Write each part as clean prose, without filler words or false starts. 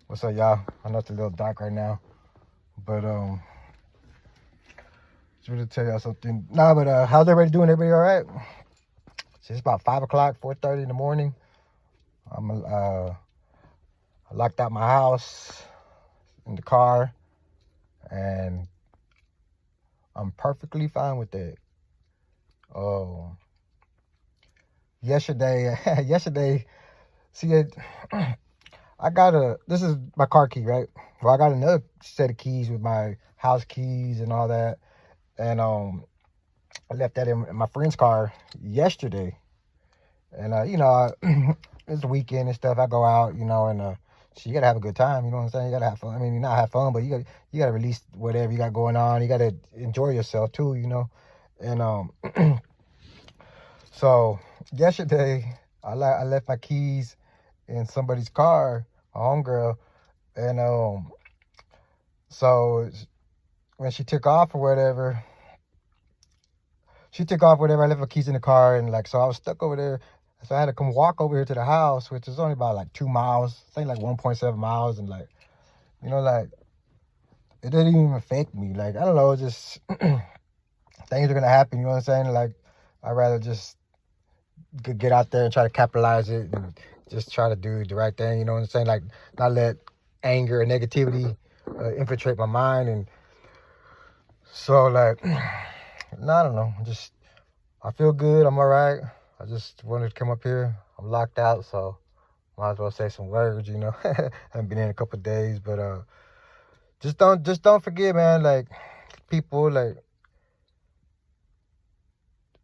What's up, y'all? I know it's a little dark right now, but just wanted to tell y'all something. Nah, but how's everybody doing? Everybody all right? So it's about 5 o'clock, 4:30 in the morning. I locked out my house in the car, and I'm perfectly fine with that. Oh, yesterday, see it. This is my car key, right? Well, I got another set of keys with my house keys and all that, and I left that in my friend's car yesterday. And it's the weekend and stuff. I go out, and so you gotta have a good time. You know what I'm saying? You gotta have fun. I mean, not have fun, but you gotta release whatever you got going on. You gotta enjoy yourself too. And so yesterday I left my keys in somebody's car, a homegirl, and so when she took off or whatever. I left my keys in the car, and so I was stuck over there. So I had to come walk over here to the house, which is only about 2 miles. I think 1.7 miles, and it didn't even affect me. I don't know, just things are gonna happen. You know what I'm saying? I'd rather just get out there and try to capitalize it and just try to do the right thing. You know what I'm saying? Not let anger and negativity infiltrate my mind. And so I don't know. I feel good. I'm all right. I just wanted to come up here. I'm locked out, so might as well say some words. I haven't been in a couple of days, but just don't forget, man. People,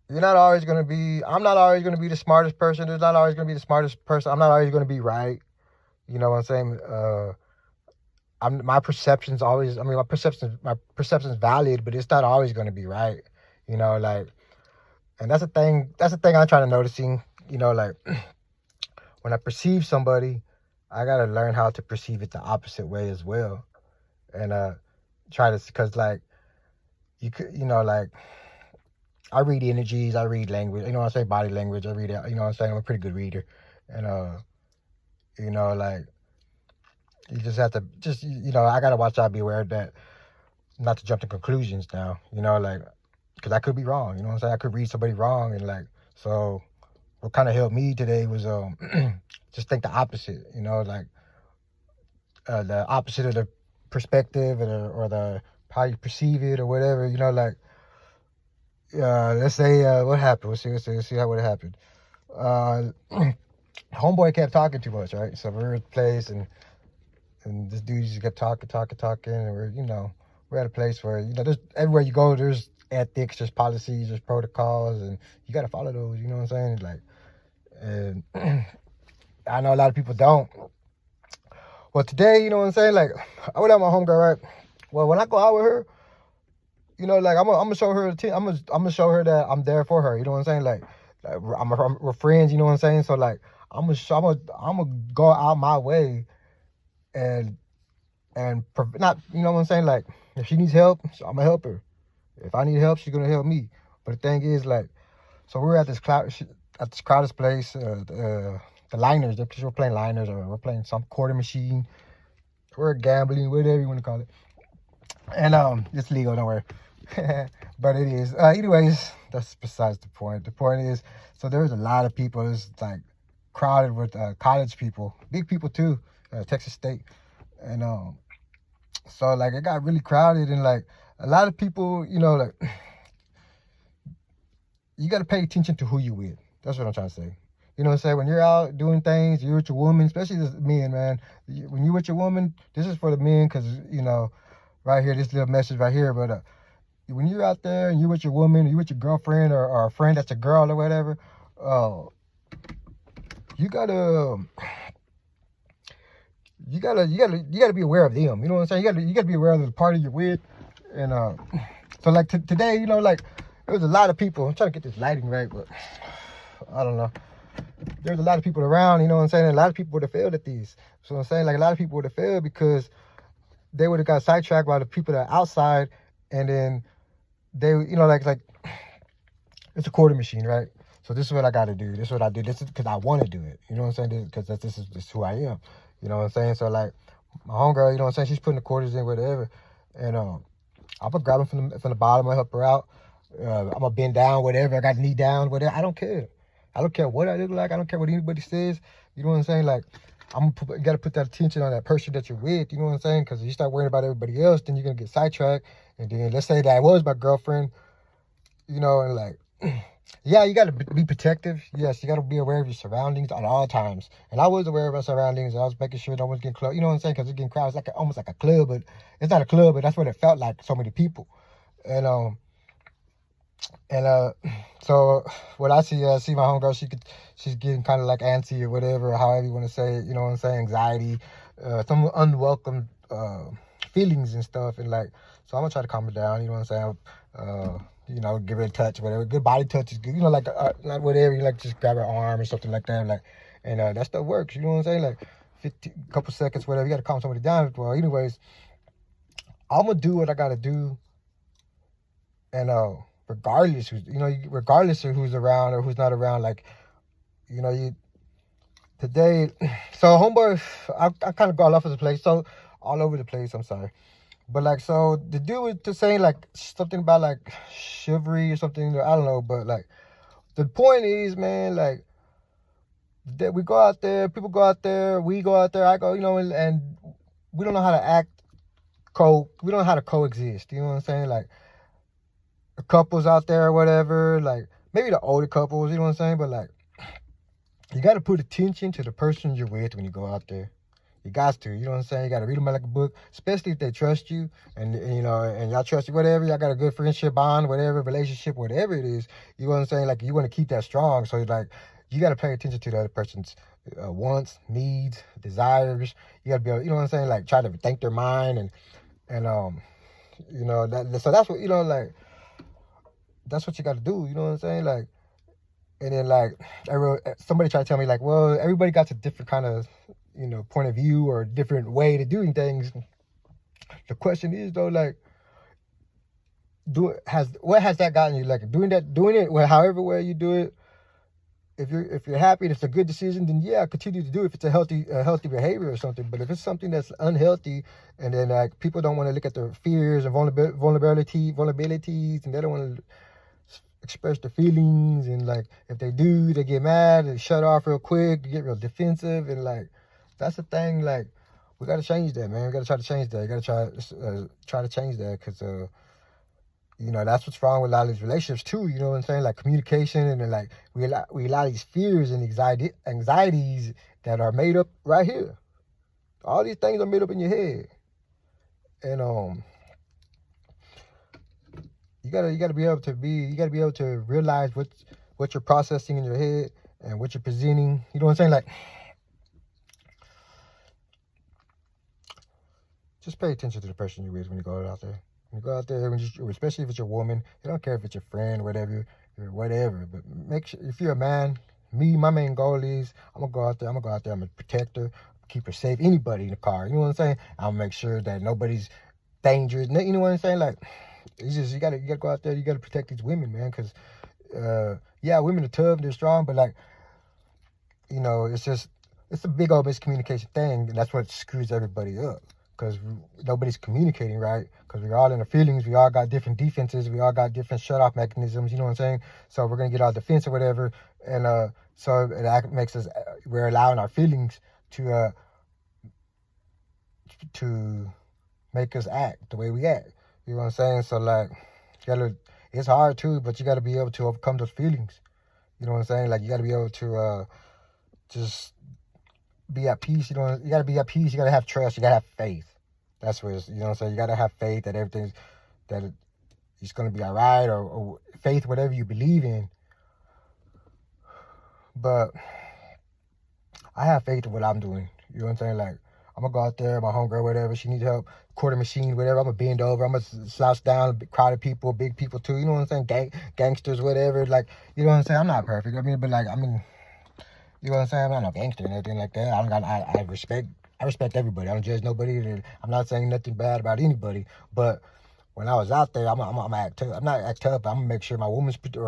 you're not always gonna be. I'm not always gonna be the smartest person. There's not always gonna be the smartest person. I'm not always gonna be right. You know what I'm saying? My perception's always. I mean, my perception's valid, but it's not always gonna be right. You know, and that's the thing. That's the thing I'm trying to noticing. When I perceive somebody, I gotta learn how to perceive it the opposite way as well, and try to, because you could, I read energies, I read language, I say body language, I read it, what I'm saying, I'm a pretty good reader, and you know, like you just have to I gotta watch out, be aware of that, not to jump to conclusions now, because I could be wrong, you know what I'm saying, I could read somebody wrong, and so what kind of helped me today was just think the opposite, the opposite of the perspective or the how you perceive it or whatever, let's say what happened. Let's see how what happened. Uh, Homeboy kept talking too much, right? So we were at the place, and this dude just kept talking, and we're at a place where there's everywhere you go, there's ethics, there's policies, there's protocols, and you got to follow those. You know what I'm saying? And I know a lot of people don't. Well, today, you know what I'm saying? I would have my homegirl, right? Well, when I go out with her, I'm gonna show her I'm gonna show her that I'm there for her. You know what I'm saying? We're friends. You know what I'm saying? So I'm gonna go out my way and not. You know what I'm saying? If she needs help, I'm gonna help her. If I need help, she's gonna help me. But the thing is, so we were at this crowded place. The liners, because we're playing liners, or we're playing some quarter machine. We're gambling, whatever you want to call it. And it's legal, don't worry. But it is. Anyways, that's besides the point. The point is, so there's a lot of people. It's crowded with college people, big people too, Texas State, and so it got really crowded, and a lot of people, you got to pay attention to who you with. That's what I'm trying to say. You know what I'm saying? When you're out doing things, you're with your woman, especially the men, man. When you're with your woman, this is for the men, because right here, this little message right here, but. When you're out there and you're with your woman, or you're with your girlfriend, or a friend that's a girl or whatever, you gotta be aware of them. You know what I'm saying? You gotta be aware of the party you're with, and so today, there was a lot of people. I'm trying to get this lighting right, but I don't know. There's a lot of people around. You know what I'm saying? And a lot of people would have failed at these. So I'm saying a lot of people would have failed because they would have got sidetracked by the people that are outside, and then. They, it's a quarter machine, right? So this is what I got to do. This is what I do. This is because I want to do it. You know what I'm saying? Because this is who I am. You know what I'm saying? So My homegirl, you know what I'm saying? She's putting the quarters in, whatever. And I'm gonna grab them from the bottom and help her out. I'm gonna bend down, whatever. I got the knee down, whatever. I don't care. I don't care what I look like. I don't care what anybody says. You know what I'm saying? Like, you gotta put that attention on that person that you're with. You know what I'm saying? Because if you start worrying about everybody else, then you're gonna get sidetracked. And then let's say that was my girlfriend, you know, and like, yeah, you gotta be protective. Yes, you gotta be aware of your surroundings at all times. And I was aware of my surroundings. And I was making sure no one's getting close. You know what I'm saying? Because it's getting crowded. It's like almost like a club, but it's not a club. But that's what it felt like. So many people. And And so what I see my homegirl, she's getting kind of like antsy or whatever, however you want to say it, you know what I'm saying, anxiety, some unwelcome feelings and stuff, and like, so I'm gonna try to calm her down, you know what I'm saying, you know, give her a touch, whatever, good body touch is good, you know, like, not whatever, you like, just grab her arm or something like that, like, and that stuff works, you know what I'm saying, like, 15, couple seconds, whatever, you gotta calm somebody down. Well, anyways, I'm gonna do what I gotta do, and regardless regardless of who's around or who's not around, like, you know, today, so homeboy, I kind of got off of the place, so all over the place, I'm sorry, but like, so the dude was just saying like something about like chivalry or something, I don't know, but like, the point is, man, like, that we go out there, people go out there, we go out there, I go, you know, and we don't know how to we don't know how to coexist, you know what I'm saying, like, couples out there or whatever, like maybe the older couples, you know what I'm saying, but like, you got to put attention to the person you're with when you go out there. You got to, you know what I'm saying? You got to read them like a book, especially if they trust you, and you know, and y'all trust you, whatever. Y'all got a good friendship bond, whatever, relationship, whatever it is. You know what I'm saying? Like, you want to keep that strong, so like, you got to pay attention to the other person's wants, needs, desires. You got to be able, you know what I'm saying? Like, try to think their mind, and you know, that. So that's what, you know, like, that's what you got to do. You know what I'm saying? Like, and then like, somebody tried to tell me like, well, everybody got a different kind of, you know, point of view or different way to doing things. The question is though, like, what has that gotten you? Like, doing it, well, however way you do it. If you're happy and it's a good decision, then yeah, continue to do it if it's a healthy behavior or something. But if it's something that's unhealthy, and then like, people don't want to look at their fears and vulnerabilities, and they don't want to express their feelings, and like, if they do, they get mad and shut off real quick, get real defensive, and like, that's the thing. Like, we got to change that, man. We got to try to change that. You got to try to change that, because you know, that's what's wrong with a lot of these relationships too. You know what I'm saying? Like, communication, and then like, we allow these fears and anxieties that are made up right here. All these things are made up in your head, and you gotta be able to realize what you're processing in your head and what you're presenting. You know what I'm saying? Like, just pay attention to the person you're with when you go out there. When you go out there, especially if it's your woman, you don't care if it's your friend, whatever. But make sure, if you're a man, my main goal is, I'm gonna go out there. I'm gonna protect her, keep her safe. Anybody in the car, you know what I'm saying? I'll make sure that nobody's dangerous. You know what I'm saying? Like, it's just, you gotta go out there. You gotta protect these women, man, because yeah, women are tough, they're strong, but like, you know, it's a big old miscommunication thing, and that's what screws everybody up, because nobody's communicating right, because we're all in our feelings, we all got different defenses, we all got different shut-off mechanisms, you know what I'm saying? So we're going to get our defense or whatever, and so it makes us, we're allowing our feelings to make us act the way we act, you know what I'm saying? So like, it's hard too, but you got to be able to overcome those feelings, you know what I'm saying? Like, you got to be able to just be at peace. You know, you gotta be at peace. You gotta have trust. You gotta have faith. That's what you know what I'm saying. You gotta have faith that it's gonna be all right, or faith, whatever you believe in. But I have faith in what I'm doing. You know what I'm saying? Like, I'm gonna go out there, my homegirl, whatever, she needs help, quarter machine, whatever, I'm gonna bend over, I'm gonna slouch down, crowded people, big people too, you know what I'm saying? Gangsters, whatever, like, you know what I'm saying? I'm not perfect. I mean, but like, you know what I'm saying? I'm not no gangster or anything like that. I respect everybody. I don't judge nobody. I'm not saying nothing bad about anybody. But when I was out there, I'm not act tough. I'm gonna make sure my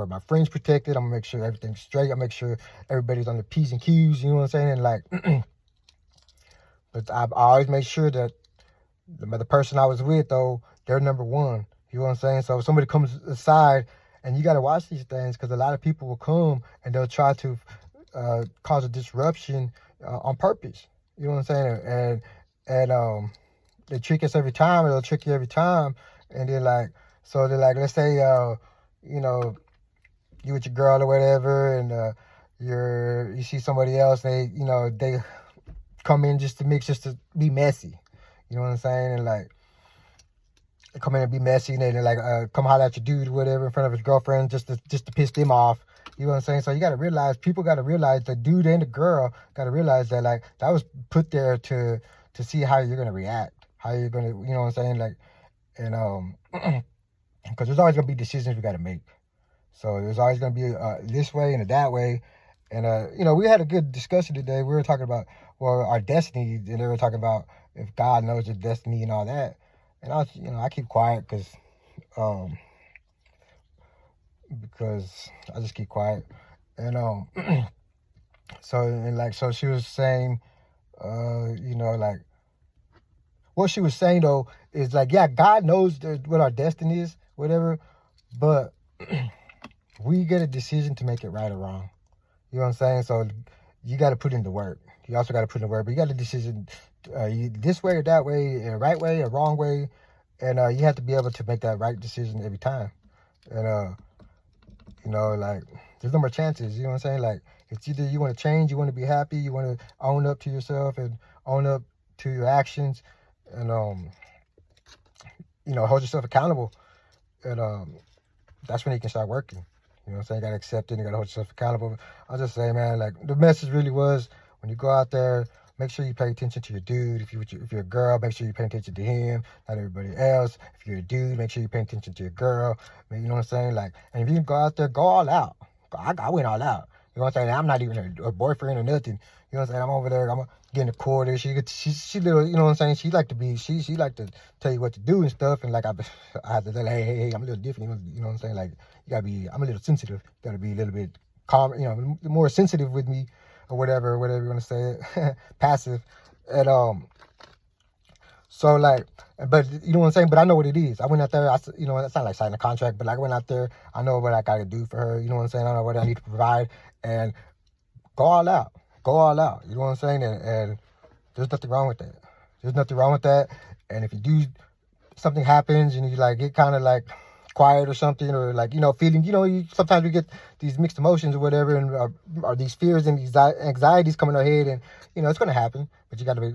my friends protected. I'm gonna make sure everything's straight. I'm make sure everybody's on the P's and Q's. You know what I'm saying? And like, But I always make sure that the person I was with, though, they're number one. You know what I'm saying? So if somebody comes aside, and you got to watch these things, because a lot of people will come and they'll try to cause a disruption on purpose. You know what I'm saying? And they trick us every time, or they'll trick you every time. And they're like, so they're like, let's say, you know, you with your girl or whatever, and you see somebody else, they come in just to mix, just to be messy. You know what I'm saying? And like, they come in and be messy, and they're like, come holler at your dude or whatever in front of his girlfriend, just to piss them off. You know what I'm saying? So you got to realize, people got to realize, the dude and the girl got to realize that, like, that was put there to see how you're gonna react, how you're gonna, you know what I'm saying? Like, and because there's always gonna be decisions we got to make. So there's always gonna be this way and that way. And we had a good discussion today. We were talking about, well, our destiny, and they were talking about if God knows your destiny and all that. And I keep quiet um, because I just keep quiet. And so she was saying, like, what she was saying though is like, yeah, God knows what our destiny is, whatever, but we get a decision to make it right or wrong. You know what I'm saying? So you got to put in the work. You also got to put in the work, but you got a decision, this way or that way, a right way, a wrong way, and you have to be able to make that right decision every time. And like, there's no more chances. You know what I'm saying? Like, it's either you want to change, you want to be happy, you want to own up to yourself and own up to your actions, and hold yourself accountable, and that's when you can start working. You know what I'm saying? You gotta accept it, you gotta hold yourself accountable. I'll just say, man, like, the message really was, when you go out there, make sure you pay attention to your dude. If you're a girl, make sure you pay attention to him, not everybody else. If you're a dude, make sure you pay attention to your girl. You know what I'm saying? Like, and if you can go out there, go all out. I went all out. You know what I'm saying? I'm not even her boyfriend or nothing. You know what I'm saying? I'm over there, I'm getting a quarter. She little, you know what I'm saying? She like to tell you what to do and stuff. And like, I have to tell her, hey, I'm a little different. You know what I'm saying? Like, you gotta be, I'm a little sensitive. You gotta be a little bit calm, more sensitive with me, or whatever you want to say it. Passive. And so, like, but you know what I'm saying? But I know what it is. I went out there, it's not like signing a contract, but like, I went out there, I know what I gotta do for her. You know what I'm saying? I know what I need to provide, and go all out. Go all out. You know what I'm saying? And there's nothing wrong with that. There's nothing wrong with that. And if you do, something happens and you like get kind of like quiet or something, or like, feeling, sometimes we get these mixed emotions or whatever, and or these fears and these anxieties coming our head, and it's going to happen, but you got to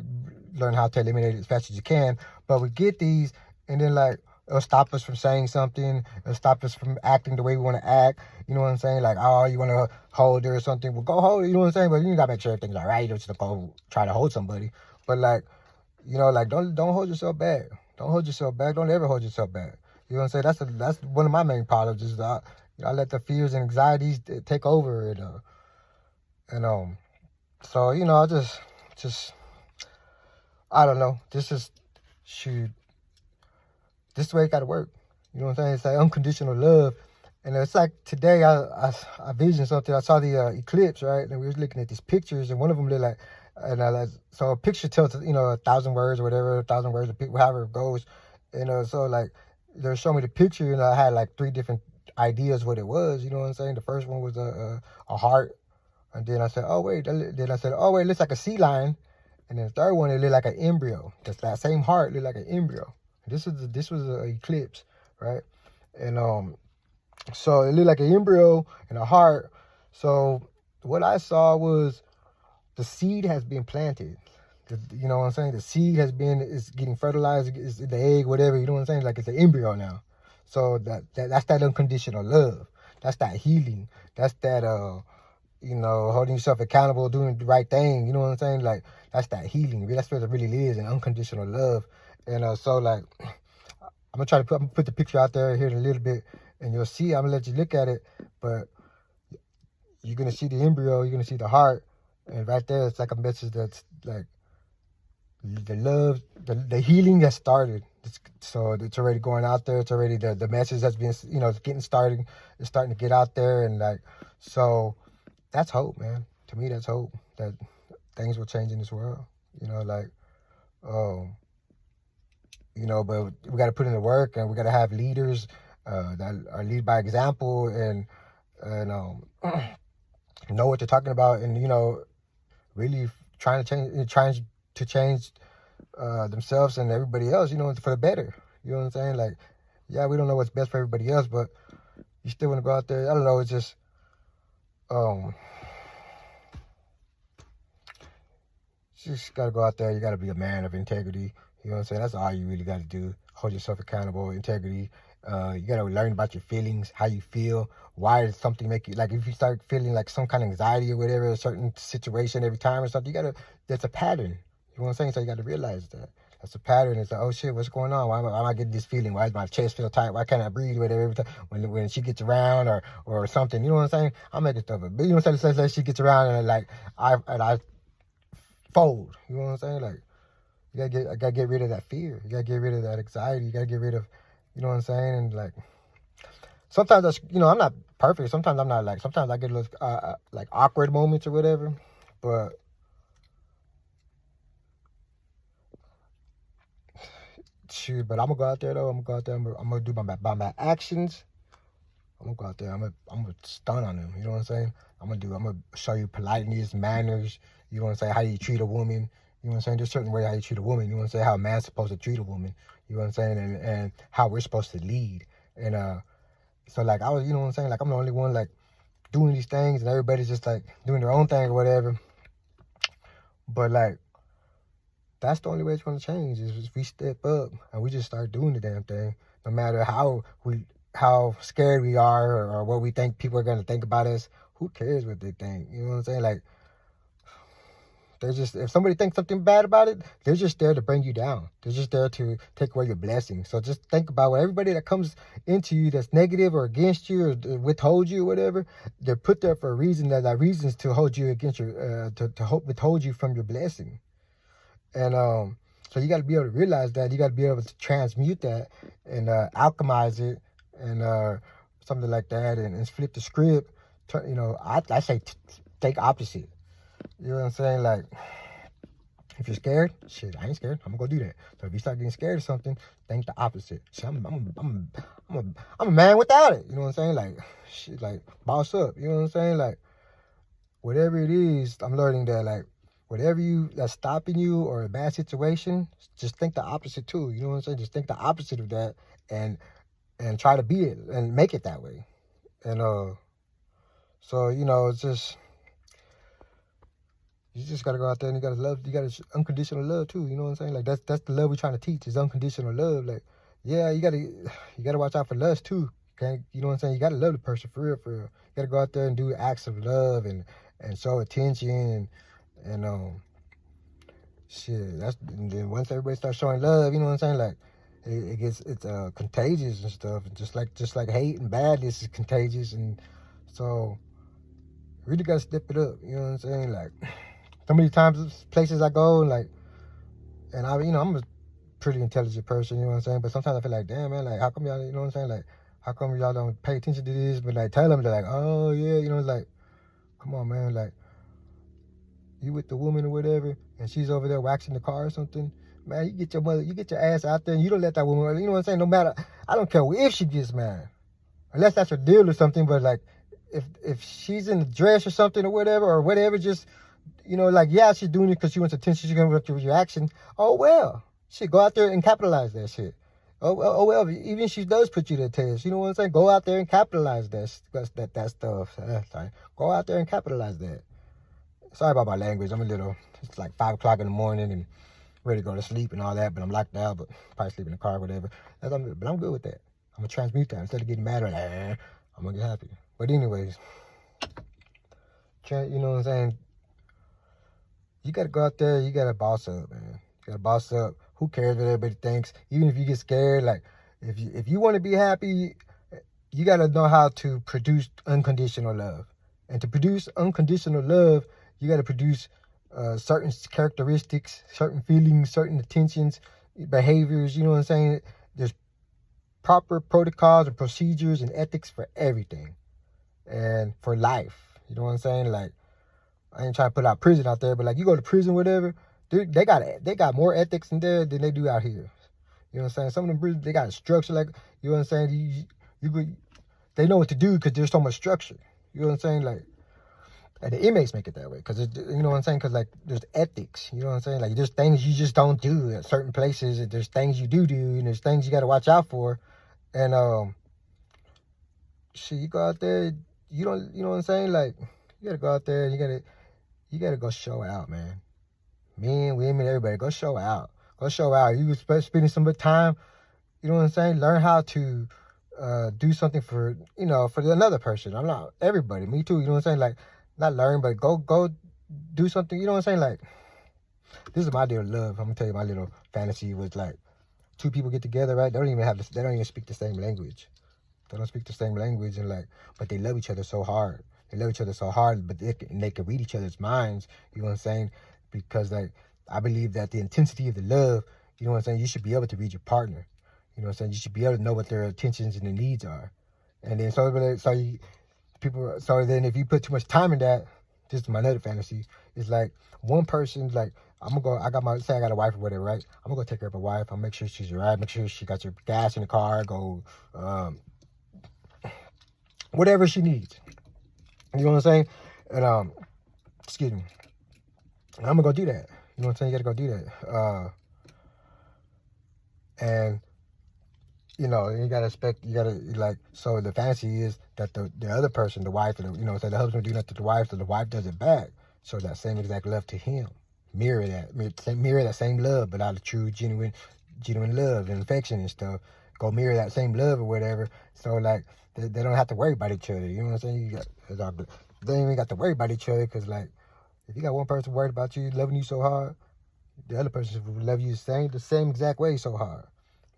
learn how to eliminate it as fast as you can. But we get these, and then, like, it'll stop us from saying something, it'll stop us from acting the way we want to act. You know what I'm saying? Like, oh, you want to hold her or something, well, go hold her. You know what I'm saying? But you got to make sure everything's all right. You don't just go try to hold somebody. But like, like, don't hold yourself back. Don't hold yourself back. Don't ever hold yourself back. You know what I'm saying? That's one of my main problems, is I let the fears and anxieties take over, and so I just I don't know. This is this way it got to work. You know what I'm saying? It's like unconditional love, and it's like today I visioned something. I saw the eclipse, right? And we was looking at these pictures, and one of them looked like, so a picture tells 1,000 words or whatever, 1,000 words, however it goes, so like, they showed me the picture, and I had like 3 different ideas what it was. You know what I'm saying? The first one was a heart, and then I said, oh wait, it looks like a sea lion, and then the third one, it looked like an embryo. Just that same heart looked like an embryo. This was an eclipse, right? And so it looked like an embryo and a heart. So what I saw was, the seed has been planted. You know what I'm saying? The seed is getting fertilized, is the egg, whatever, you know what I'm saying? Like, it's an embryo now. So that's that unconditional love. That's that healing. That's that holding yourself accountable, doing the right thing. You know what I'm saying? Like, that's that healing. That's what it really is, an unconditional love. And so, like, I'm gonna put the picture out there here in a little bit, and you'll see. I'm gonna let you look at it, but you're gonna see the embryo, you're gonna see the heart, and right there, it's like a message that's like, the love, the healing has started. So it's already going out there. It's already, the message has been, it's getting started. It's starting to get out there, and like, so that's hope, man. To me, that's hope that things will change in this world. Like, But we got to put in the work, and we got to have leaders that are lead by example, and know what they're talking about, and really trying to change themselves and everybody else, for the better. You know what I'm saying? Like, yeah, we don't know what's best for everybody else, but you still want to go out there. I don't know. It's just, you just got to go out there. You got to be a man of integrity. You know what I'm saying? That's all you really got to do. Hold yourself accountable, integrity. You got to learn about your feelings, how you feel. Why does something make you, like, if you start feeling like some kind of anxiety or whatever, a certain situation every time or something, that's a pattern. You know what I'm saying? So you got to realize that. That's a pattern. It's like, oh shit, what's going on? Why am I getting this feeling? Why does my chest feel tight? Why can't I breathe? Whatever, every time when she gets around or something. You know what I'm saying? I'm making stuff up. But you know what I'm saying? Like she gets around and I fold. You know what I'm saying? Like, I gotta get rid of that fear. You gotta get rid of that anxiety. You gotta get rid of, you know what I'm saying? And like, sometimes I'm not perfect. Sometimes I'm not, like, sometimes I get a little like awkward moments or whatever. But shoot, but I'm gonna go out there though. I'm gonna go out there. I'm gonna do by my actions. I'm gonna go out there. I'm gonna stun on them. You know what I'm saying? I'm gonna show you politeness, manners. You know what I'm saying? How you treat a woman. You know what I'm saying? There's a certain way how you treat a woman. You know what I'm saying? How a man's supposed to treat a woman. You know what I'm saying? And how we're supposed to lead. And so like I was, you know what I'm saying? Like I'm the only one like doing these things, and everybody's just like doing their own thing or whatever. But like, that's the only way it's gonna change is if we step up and we just start doing the damn thing, no matter how scared we are or what we think people are gonna think about us. Who cares what they think? You know what I'm saying? Like, they're just, if somebody thinks something bad about it, they're just there to bring you down. They're just there to take away your blessings. So just think about what everybody that comes into you that's negative or against you or withhold you or whatever, they're put there for a reason. That are reasons to hold you against your to withhold you from your blessing. And so you got to be able to realize that. You got to be able to transmute that and alchemize it and something like that, and flip the script. I say take opposite. You know what I'm saying? Like, if you're scared, shit, I ain't scared. I'm gonna go do that. So if you start getting scared of something, think the opposite. Shit, I'm a man without it. You know what I'm saying? Like, shit, like, boss up. You know what I'm saying? Like, whatever it is, I'm learning that, like, whatever that's stopping you or a bad situation, just think the opposite too. You know what I'm saying? Just think the opposite of that, and try to be it and make it that way. And so it's just, you just gotta go out there and you gotta love. You gotta unconditional love too. You know what I'm saying? Like, that's the love we're trying to teach is unconditional love. Like, yeah, you gotta watch out for lust too. Okay, you know what I'm saying? You gotta love the person for real, for real. You gotta go out there and do acts of love and show attention and shit. And then once everybody starts showing love, you know what I'm saying? Like, it's contagious and stuff. Just like hate and badness is contagious, and so really gotta step it up. You know what I'm saying? Like, so many times, places I go, like, and I'm a pretty intelligent person, you know what I'm saying? But sometimes I feel like, damn, man, like, how come y'all, you know what I'm saying? Like, how come y'all don't pay attention to this? But like, tell them, they're like, oh yeah, like, come on, man, like, you with the woman or whatever, and she's over there waxing the car or something, man, you get your ass out there, and you don't let that woman, you know what I'm saying? No matter, I don't care if she gets mad, unless that's her deal or something. But like, if she's in the dress or something or whatever, just, like, yeah, she's doing it because she wants attention, she's going to want your reaction. Oh, well, shit, go out there and capitalize that shit. Oh, well, even if she does put you to the test, you know what I'm saying? Go out there and capitalize that stuff. Sorry. Go out there and capitalize that. Sorry about my language. It's like 5 o'clock in the morning and ready to go to sleep and all that, but I'm locked out, but probably sleep in the car or whatever. But I'm good with that. I'm going to transmute that. Instead of getting mad or like, I'm going to get happy. But anyways, you know what I'm saying? You got to go out there. You got to boss up, man. You got to boss up. Who cares what everybody thinks? Even if you get scared, like, if you want to be happy, you got to know how to produce unconditional love. And to produce unconditional love, you got to produce certain characteristics, certain feelings, certain attentions, behaviors. You know what I'm saying? There's proper protocols and procedures and ethics for everything, and for life. You know what I'm saying? Like, I ain't trying to put out prison out there, but like, you go to prison, whatever, Dude, they got more ethics in there than they do out here. You know what I'm saying? Some of them prisons, they got a structure, like, you know what I'm saying? They know what to do because there's so much structure. You know what I'm saying? Like, and the inmates make it that way because, you know what I'm saying? Because, like, there's ethics. You know what I'm saying? Like, there's things you just don't do at certain places. And there's things you do, and there's things you got to watch out for. And, shit, you go out there, you don't, you know what I'm saying? Like, you got to go out there and you got to go show out, man. Men, women, everybody, go show out. Go show out. You spending some time, you know what I'm saying? Learn how to do something for, you know, for another person. I'm not everybody, me too, you know what I'm saying? Like, not learn, but go do something, you know what I'm saying? Like, this is my deal of love. I'm gonna tell you, my little fantasy was like, two people get together, right? They don't even speak the same language. They don't speak the same language, and like, but they love each other so hard. They love each other so hard, but they can read each other's minds. You know what I'm saying? Because, like, I believe that the intensity of the love, you know what I'm saying, you should be able to read your partner. You know what I'm saying? You should be able to know what their intentions and their needs are. And then so then if you put too much time in that, this is my other fantasy, it's like one person's like, I got a wife or whatever, right? I'm gonna go take care of my wife. I'll make sure she's all right, make sure she got your gas in the car, go whatever she needs. You know what I'm saying? And excuse me. And I'm gonna go do that. You know what I'm saying? You gotta go do that. And you know, you gotta expect, you gotta, like, so the fantasy is that the other person, the wife, or the, you know, so the husband do nothing to the wife, so the wife does it back. So that same exact love to him. Mirror that same love, but out of true, genuine love and affection and stuff. Go mirror that same love or whatever. So, like, they don't have to worry about each other. You know what I'm saying? They ain't even got to worry about each other, because, like, if you got one person worried about you, loving you so hard, the other person will love you the same exact way so hard.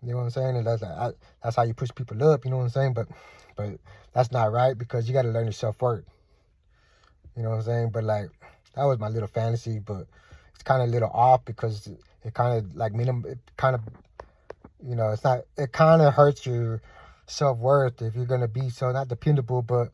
You know what I'm saying? And that's how you push people up. You know what I'm saying? But that's not right, because you got to learn your self-worth. You know what I'm saying? But, like, that was my little fantasy, but it's kind of a little off, because it kind of, like, it kind of, you know, it kind of hurts your self-worth if you're going to be so not dependable, but,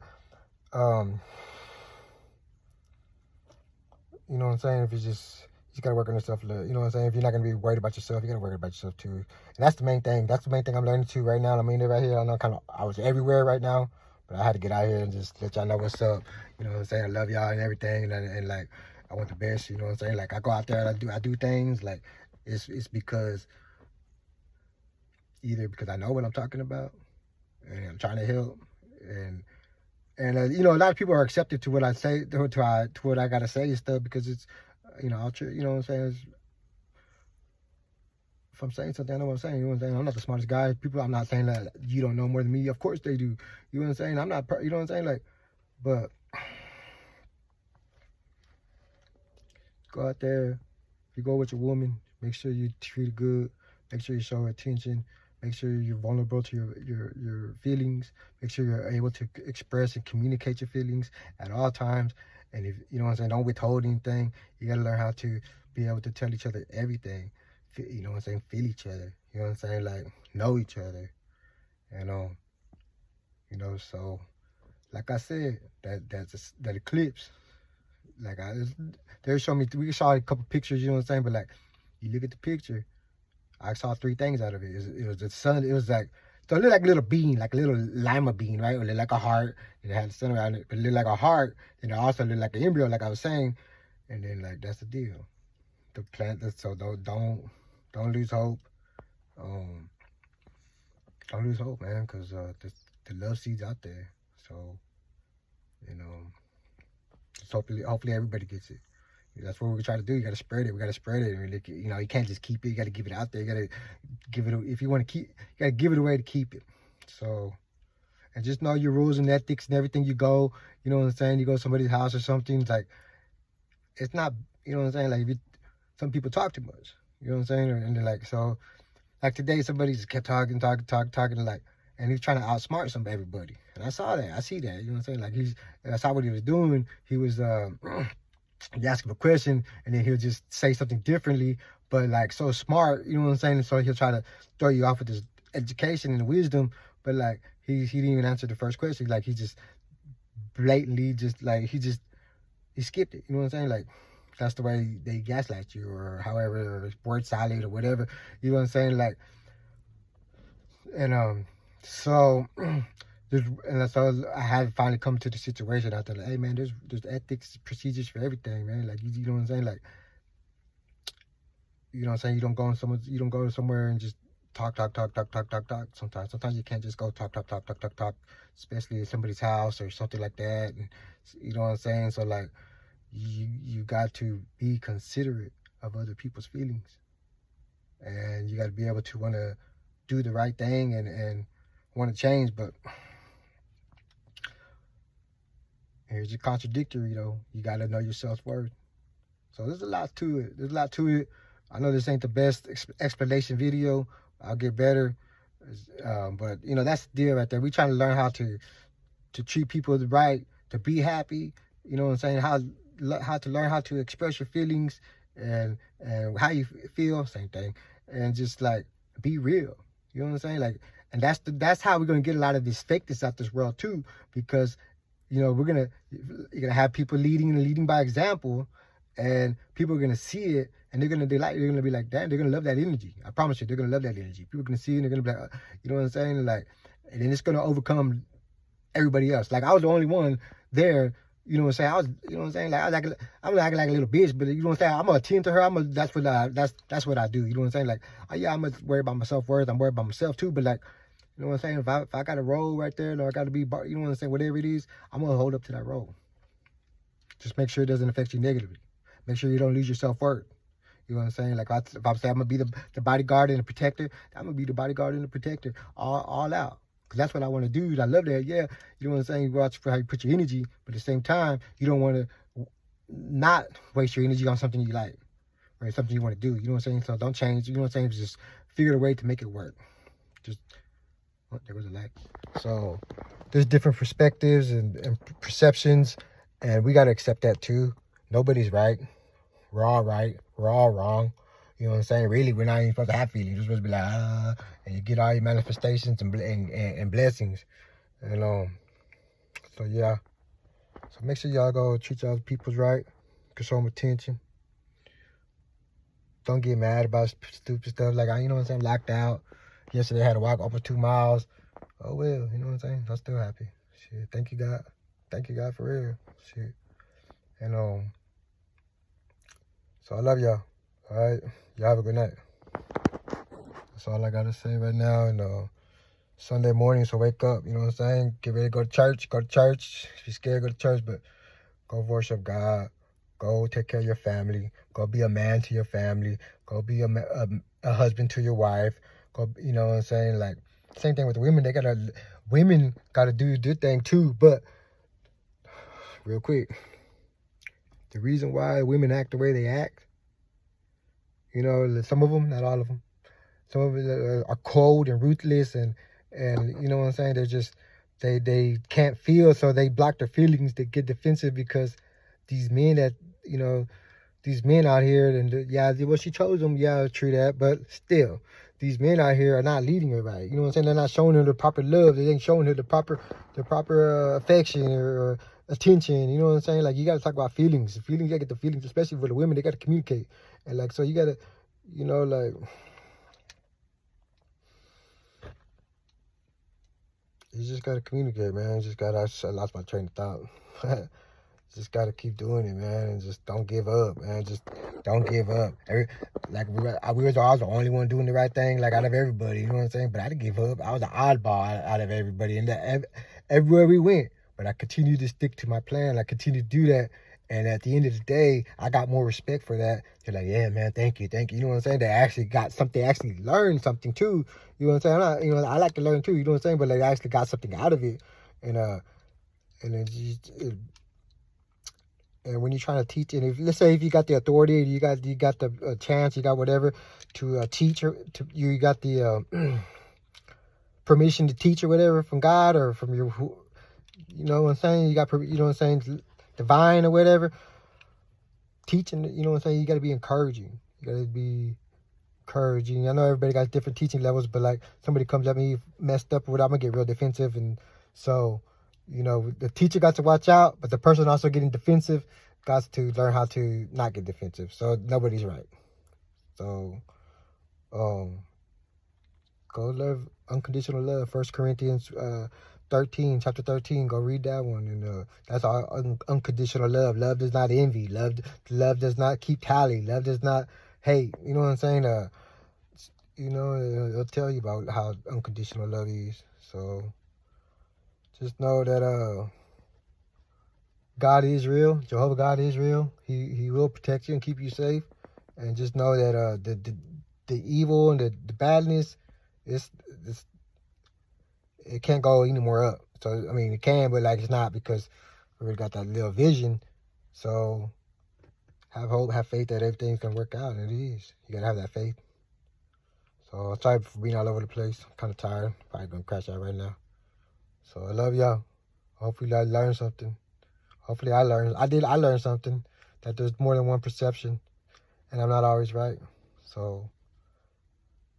you know what I'm saying? If you got to work on yourself. You know what I'm saying? If you're not going to be worried about yourself, you got to worry about yourself too. And that's the main thing. That's the main thing I'm learning too right now. I mean, right here, I know I was everywhere right now, but I had to get out here and just let y'all know what's up. You know what I'm saying? I love y'all and everything. And like, I want the best, you know what I'm saying? Like, I go out there and I do things. Like, it's because, either because I know what I'm talking about and I'm trying to help, and you know, a lot of people are accepted to what I say, to what I gotta say and stuff, because it's, you know, you know what I'm saying? If I'm saying something, I know what I'm saying. You know what I'm saying? I'm not the smartest guy. I'm not saying that you don't know more than me. Of course they do. You know what I'm saying? I'm not, you know what I'm saying? Like, but go out there. If you go with your woman, make sure you treat her good. Make sure you show her attention. Make sure you're vulnerable to your feelings. Make sure you're able to express and communicate your feelings at all times. And if you know what I'm saying, don't withhold anything. You gotta learn how to be able to tell each other everything. You know what I'm saying? Feel each other. You know what I'm saying? Like, know each other. And you know, so like I said, that eclipse. Like, they showed me, we saw a couple pictures. You know what I'm saying? But, like, you look at the picture, I saw three things out of it. It was the sun. It was like, so it looked like a little bean, like a little lima bean, right? It looked like a heart, and it had the sun around it. But it looked like a heart, and it also looked like an embryo, like I was saying. And then, like, that's the deal. The plant. So don't lose hope. Don't lose hope, man, because the love seed's out there. So, you know, just hopefully everybody gets it. That's what we try to do. You got to spread it. We got to spread it. And, you know, you can't just keep it. You got to give it out there. You got to give it. If you want to keep, you got to give it away to keep it. So, and just know your rules and ethics and everything. You go, you know what I'm saying? You go to somebody's house or something. It's like, it's not, you know what I'm saying? Like, some people talk too much. You know what I'm saying? And they're like, so, like today, somebody just kept talking, like, and he's trying to outsmart everybody. And I saw that. I see that. You know what I'm saying? Like, I saw what he was doing. He was, you ask him a question, and then he'll just say something differently, but, like, so smart, you know what I'm saying? So he'll try to throw you off with his education and wisdom, but, like, he didn't even answer the first question. Like, he just blatantly he skipped it. You know what I'm saying? Like, that's the way they gaslight you, or however, word salad or whatever. You know what I'm saying? Like, and so and so I had finally come to the situation. I thought, like, hey man, there's ethics, procedures for everything, man. Like, you know what I'm saying? Like, you know what I'm saying? You don't go somewhere and just talk. Sometimes you can't just go talk, especially at somebody's house or something like that. And you know what I'm saying? So like, you got to be considerate of other people's feelings, and you got to be able to want to do the right thing and want to change. But here's your contradictory, though. You got to know your self-worth. So there's a lot to it. I know this ain't the best explanation video. I'll get better. But, you know, that's the deal right there. We trying to learn how to treat people right, to be happy. You know what I'm saying? How to learn how to express your feelings and how you feel, same thing. And just, like, be real. You know what I'm saying? Like, and that's how we're going to get a lot of this fakeness out this world, too. Because, you know, you're going to have people leading by example. And people are gonna see it, and they're gonna be like, damn, they're gonna love that energy. I promise you, they're gonna love that energy. People are gonna see it, and they're gonna be like, you know what I'm saying? Like, and then it's gonna overcome everybody else. Like, I was the only one there. You know what I'm saying? You know what I'm saying? Like, I'm acting like a little bitch, but you know what I'm saying? I'm gonna attend to her. That's what I do. You know what I'm saying? Like, yeah, I'm gonna worry about my self-worth. I'm worried about myself too. But like, you know what I'm saying? If I got a role right there, or I got to be, you know what I'm saying? Whatever it is, I'm gonna hold up to that role. Just make sure it doesn't affect you negatively. Make sure you don't lose your self-worth. You know what I'm saying? Like, if I say I'm going to be the bodyguard and the protector, I'm going to be the bodyguard and the protector all out. Because that's what I want to do. I love that. Yeah, you know what I'm saying? You go out for how you put your energy, but at the same time, you don't want to not waste your energy on something you like, or something you want to do. You know what I'm saying? So don't change. You know what I'm saying? Just figure a way to make it work. Just, oh, there was a lag. So there's different perspectives and perceptions, and we got to accept that too. Nobody's right. We're all right. We're all wrong. You know what I'm saying? Really, we're not even supposed to have feelings. We're supposed to be like, and you get all your manifestations and blessings. And so yeah. So make sure y'all go treat y'all people's right. Show them attention. Don't get mad about stupid stuff. Like, you know what I'm saying? I'm locked out. Yesterday I had to walk over 2 miles. Oh well, you know what I'm saying? I'm still happy. Shit. Thank you God. Thank you God for real. Shit. And so I love y'all. All right. Y'all have a good night. That's all I got to say right now. And Sunday morning, so wake up. You know what I'm saying? Get ready to go to church. Go to church. If you're scared, go to church. But go worship God. Go take care of your family. Go be a man to your family. Go be a husband to your wife. Go, you know what I'm saying? Like, same thing with the women. Women got to do their thing too. But real quick, the reason why women act the way they act, you know, some of them, not all of them, some of them are cold and ruthless, and you know what I'm saying? They're just, they can't feel, so they block their feelings. They get defensive because these men out here, and yeah, well, she chose them, yeah, true that, but still, these men out here are not leading her right. You know what I'm saying? They're not showing her the proper love. They ain't showing her the proper affection or attention. You know what I'm saying? Like, you got to talk about feelings. You got to get the feelings, especially for the women. They got to communicate. And like, so you got to, you know, like, you just got to communicate, man. I lost my train of thought. Just got to keep doing it, man, and just don't give up, man. Just don't give up. I was the only one doing the right thing, like, out of everybody, you know what I'm saying? But I didn't give up. I was the oddball out of everybody, and everywhere we went. But I continued to stick to my plan. I continued to do that, and at the end of the day, I got more respect for that. They're like, yeah, man, thank you. You know what I'm saying? They actually got something, actually learned something too. You know what I'm saying? I like to learn too, you know what I'm saying? But like, I actually got something out of it, and and when you're trying to teach, and let's say if you got the authority, you got the chance, you got whatever to teach, or you got the permission to teach or whatever from God or from you know what I'm saying? You got, you know what I'm saying, divine or whatever. Teaching, you know what I'm saying? You got to be encouraging. You got to be encouraging. I know everybody got different teaching levels, but like, somebody comes at me messed up or whatever, I'm gonna get real defensive, and so, you know, the teacher got to watch out, but the person also getting defensive, got to learn how to not get defensive. So nobody's right. So, go love unconditional love. 1 Corinthians 13, chapter 13. Go read that one. And that's all unconditional love. Love does not envy. Love does not keep tally. Love does not hate. You know what I'm saying? It'll tell you about how unconditional love is. So just know that God is real. Jehovah God is real. He will protect you and keep you safe. And just know that the evil and the badness, it's it can't go any more up. So I mean, it can, but like it's not, because we already got that little vision. So have hope, have faith that everything's gonna work out, and it is. You gotta have that faith. So sorry for being all over the place. I'm kind of tired. Probably gonna crash out right now. So I love y'all. Hopefully I learned something. Hopefully I learned something, that there's more than one perception, and I'm not always right. So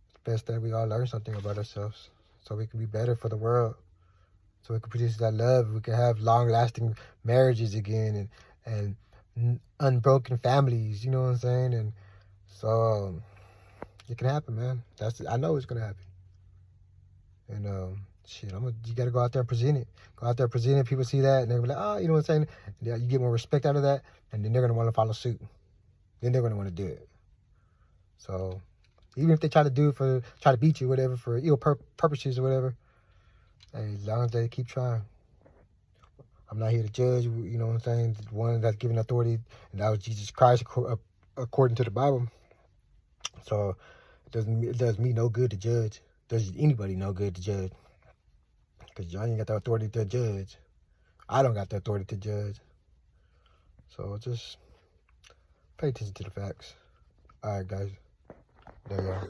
it's best that we all learn something about ourselves, so we can be better for the world, so we can produce that love. We can have long-lasting marriages again, and unbroken families. You know what I'm saying? And so it can happen, man. I know it's gonna happen. And shit, you gotta go out there and present it. Go out there, present it. People see that, and they're like, oh, you know what I'm saying? And you get more respect out of that, and then they're gonna want to follow suit. Then they're gonna want to do it. So even if they try to beat you, whatever, for ill purposes or whatever, hey, as long as they keep trying. I'm not here to judge. You know what I'm saying? The one that's given authority, and that was Jesus Christ, according to the Bible. So it does me no good to judge. It does anybody no good to judge, because y'all ain't got the authority to judge. I don't got the authority to judge. So just pay attention to the facts. All right, guys. There you are.